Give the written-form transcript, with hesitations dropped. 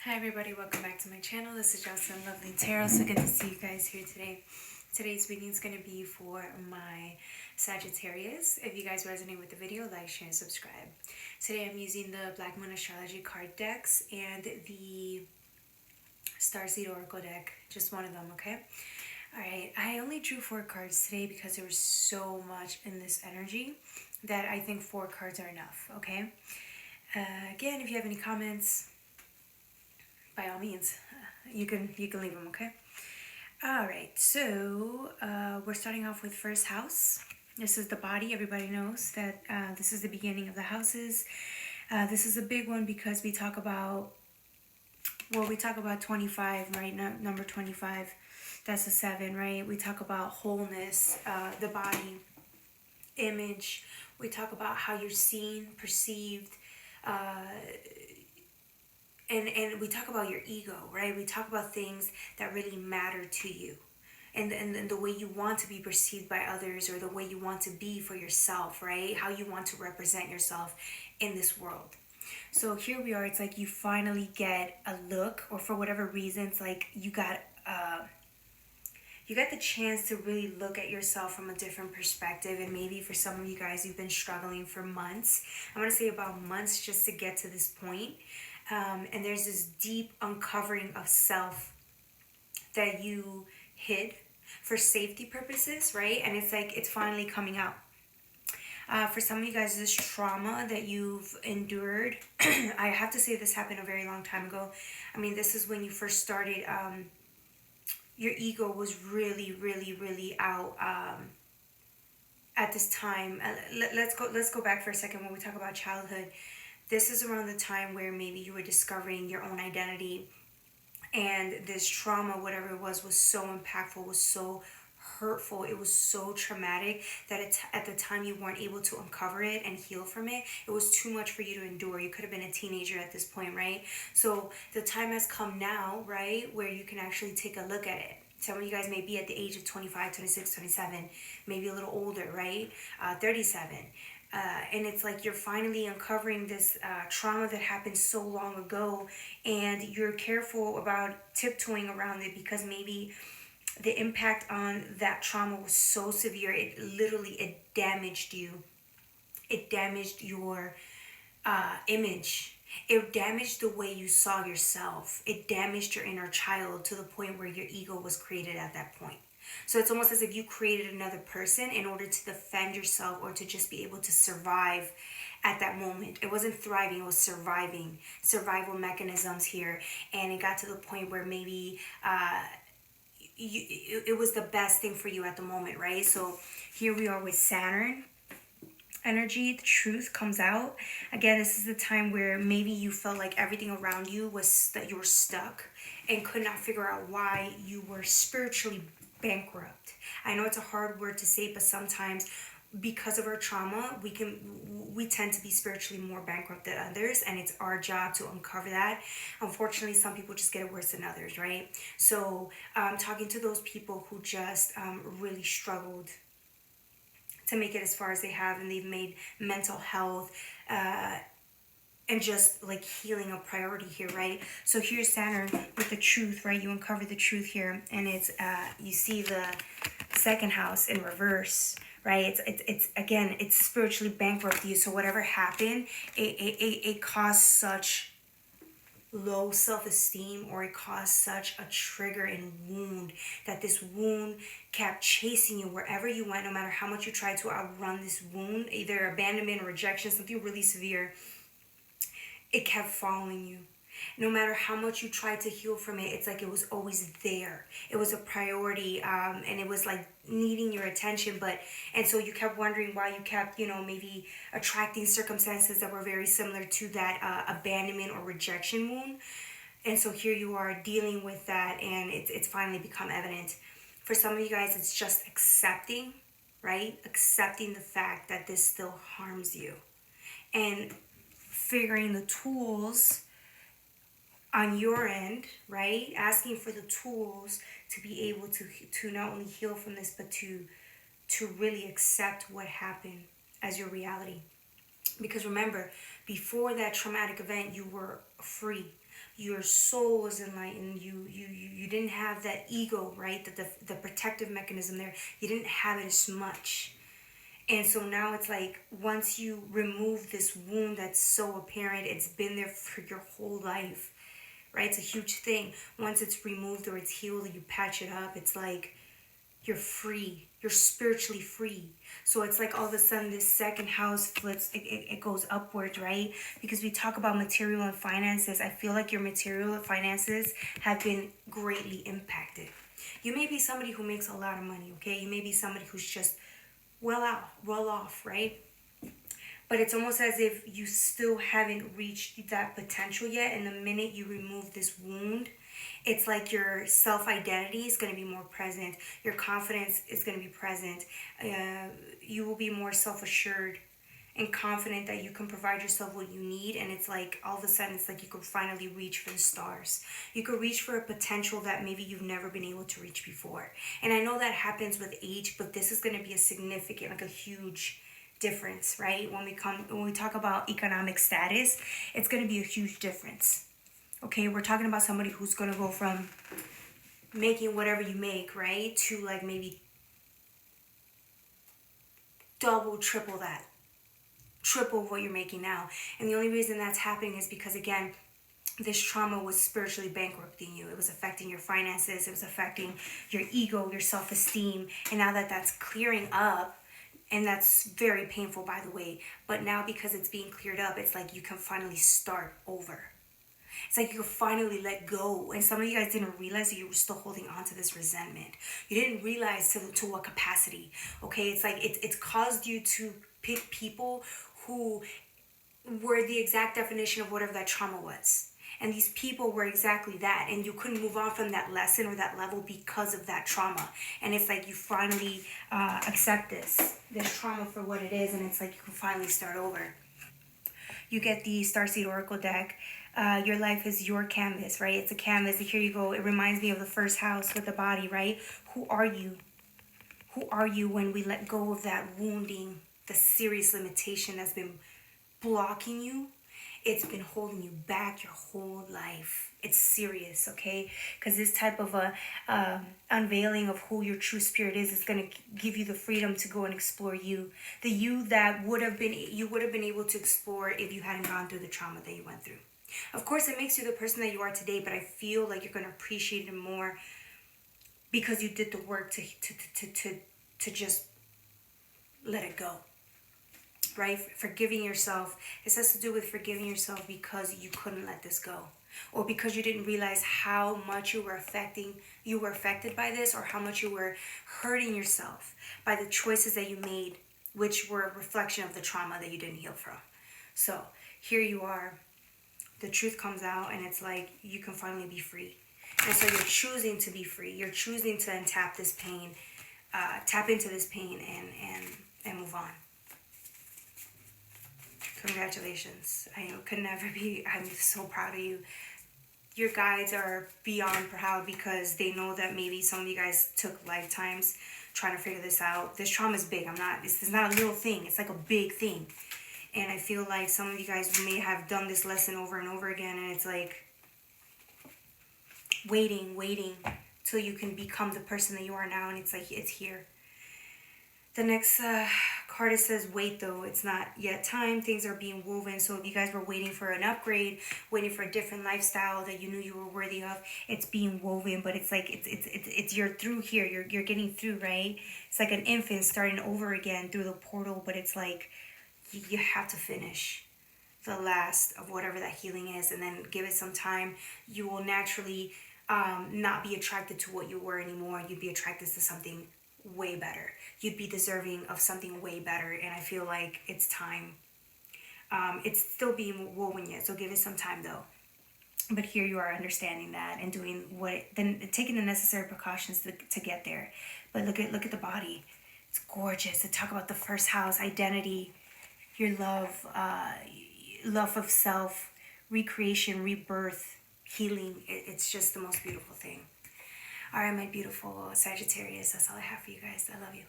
Hi everybody, welcome back to my channel. This is Jocelyn Lovely Tarot. So good to see you guys here today. Today's reading is going to be for my Sagittarius. If you guys resonate with the video, like, share, and subscribe. Today I'm using the Black Moon Astrology card decks and the Starseed Oracle deck, just one of them, okay? Alright, I only drew 4 cards today because there was so much in this energy that I think 4 cards are enough, okay? Again, if you have any comments, by all means, you can leave them, okay? All right, so we're starting off with first house. This is the body. Everybody knows that this is the beginning of the houses. This is a big one because we talk about 25, right? Number 25, that's a 7, right? We talk about wholeness, the body, image. We talk about how you're seen, perceived, and we talk about your ego, right? We talk about things that really matter to you, and the way you want to be perceived by others, or the way you want to be for yourself, right? How you want to represent yourself in this world. So here we are. It's like you finally get a look, or for whatever reason, it's like you got the chance to really look at yourself from a different perspective. And maybe for some of you guys, you've been struggling for months. I'm going to say about months just to get to this point. And there's this deep uncovering of self that you hid for safety purposes, right? And it's like it's finally coming out. For some of you guys, this trauma that you've endured, I have to say this happened a very long time ago. I mean, this is when you first started. Your ego was really out at this time. Let's go back for a second. When we talk about childhood, this is around the time where maybe you were discovering your own identity, and this trauma, whatever it was so impactful, was so hurtful, it was so traumatic that at the time you weren't able to uncover it and heal from it. It was too much for you to endure. You could have been a teenager at this point, right? So the time has come now, right, where you can actually take a look at it. Some of you guys may be at the age of 25, 26, 27, maybe a little older, right? 37. And it's like you're finally uncovering this trauma that happened so long ago, and you're careful about tiptoeing around it because maybe the impact on that trauma was so severe, it damaged you. It damaged your image. It damaged the way you saw yourself. It damaged your inner child to the point where your ego was created at that point. So it's almost as if you created another person in order to defend yourself, or to just be able to survive at that moment. It wasn't thriving, it was surviving. Survival mechanisms here. And it got to the point where maybe it was the best thing for you at the moment, right? So here we are with Saturn energy. The truth comes out. Again, this is the time where maybe you felt like everything around you was that you were stuck and could not figure out why you were spiritually bankrupt. I know it's a hard word to say, but sometimes because of our trauma, we tend to be spiritually more bankrupt than others, and it's our job to uncover that. Unfortunately, some people just get it worse than others, right? So talking to those people who just really struggled to make it as far as they have, and they've made mental health and just like healing a priority here, right? So here's Saturn with the truth, right? You uncover the truth here, and it's you see the second house in reverse, right? It's again, it's spiritually bankrupt you. So whatever happened, it caused such low self-esteem, or it caused such a trigger and wound that this wound kept chasing you wherever you went. No matter how much you tried to outrun this wound, either abandonment or rejection, something really severe, it kept following you. No matter how much you tried to heal from it, it's like it was always there. It was a priority, and it was like needing your attention. And so you kept wondering why you kept, maybe attracting circumstances that were very similar to that abandonment or rejection wound. And so here you are dealing with that, and it's finally become evident. For some of you guys, it's just accepting, right? Accepting the fact that this still harms you, and figuring the tools on your end, right? Asking for the tools to be able to not only heal from this, but to really accept what happened as your reality. Because remember, before that traumatic event, you were free. your soul was enlightened. You didn't have that ego, right? The protective mechanism there. You didn't have it as much. And so now it's like once you remove this wound that's so apparent, it's been there for your whole life, right? It's a huge thing. Once it's removed or it's healed, you patch it up. It's like you're free. You're spiritually free. So it's like all of a sudden this second house flips. It goes upwards, right? Because we talk about material and finances. I feel like your material and finances have been greatly impacted. You may be somebody who makes a lot of money, okay? You may be somebody who's just well off, right? But it's almost as if you still haven't reached that potential yet. And the minute you remove this wound, it's like your self-identity is going to be more present. Your confidence is going to be present. You will be more self-assured and confident that you can provide yourself what you need. And it's like all of a sudden it's like you could finally reach for the stars. You could reach for a potential that maybe you've never been able to reach before. And I know that happens with age, but this is going to be a significant, like a huge difference, right? When we talk about economic status, it's going to be a huge difference. Okay, we're talking about somebody who's going to go from making whatever you make, right, to like maybe double, triple that. Triple what you're making now. And the only reason that's happening is because, again, this trauma was spiritually bankrupting you. It was affecting your finances. It was affecting your ego, your self-esteem. And now that that's clearing up, and that's very painful, by the way, but now because it's being cleared up, it's like you can finally start over. It's like you can finally let go. And some of you guys didn't realize that you were still holding on to this resentment. You didn't realize to what capacity. Okay, it's like it's caused you to pick people who were the exact definition of whatever that trauma was. And these people were exactly that. And you couldn't move on from that lesson or that level because of that trauma. And it's like you finally accept this trauma for what it is. And it's like you can finally start over. You get the Starseed Oracle deck. Your life is your canvas, right? It's a canvas. Here you go. It reminds me of the first house with the body, right? Who are you? Who are you when we let go of that wounding, the serious limitation that's been blocking you? It's been holding you back your whole life. It's serious, okay? Because this type of a unveiling of who your true spirit is going to give you the freedom to go and explore you. The you that you would have been able to explore if you hadn't gone through the trauma that you went through. Of course, it makes you the person that you are today, but I feel like you're going to appreciate it more because you did the work to just let it go. Right? Forgiving yourself. This has to do with forgiving yourself because you couldn't let this go. Or because you didn't realize how much you were affected by this, or how much you were hurting yourself by the choices that you made, which were a reflection of the trauma that you didn't heal from. So here you are. The truth comes out and it's like you can finally be free. And so you're choosing to be free. You're choosing to untap this pain, tap into this pain and move on. Congratulations. I could never be, I'm so proud of you. Your guides are beyond proud because they know that maybe some of you guys took lifetimes trying to figure this out. This trauma is big. It's not a little thing. It's like a big thing. And I feel like some of you guys may have done this lesson over and over again, and it's like waiting till you can become the person that you are now, and it's like it's here. The next card, it says wait though. It's not yet time. Things are being woven. So if you guys were waiting for an upgrade, waiting for a different lifestyle that you knew you were worthy of, it's being woven. But it's like it's you're through here. You're getting through, right? It's like an infant starting over again through the portal. But it's like you have to finish the last of whatever that healing is, and then give it some time. You will naturally not be attracted to what you were anymore. You'd be attracted to something way better. You'd be deserving of something way better, and I feel like it's time. It's still being woven yet, so give it some time though. But here you are understanding that and doing taking the necessary precautions to get there. But look at the body. It's gorgeous. To talk about the first house, identity, your love of self, recreation, rebirth, healing. It's just the most beautiful thing. All right, my beautiful Sagittarius, that's all I have for you guys. I love you.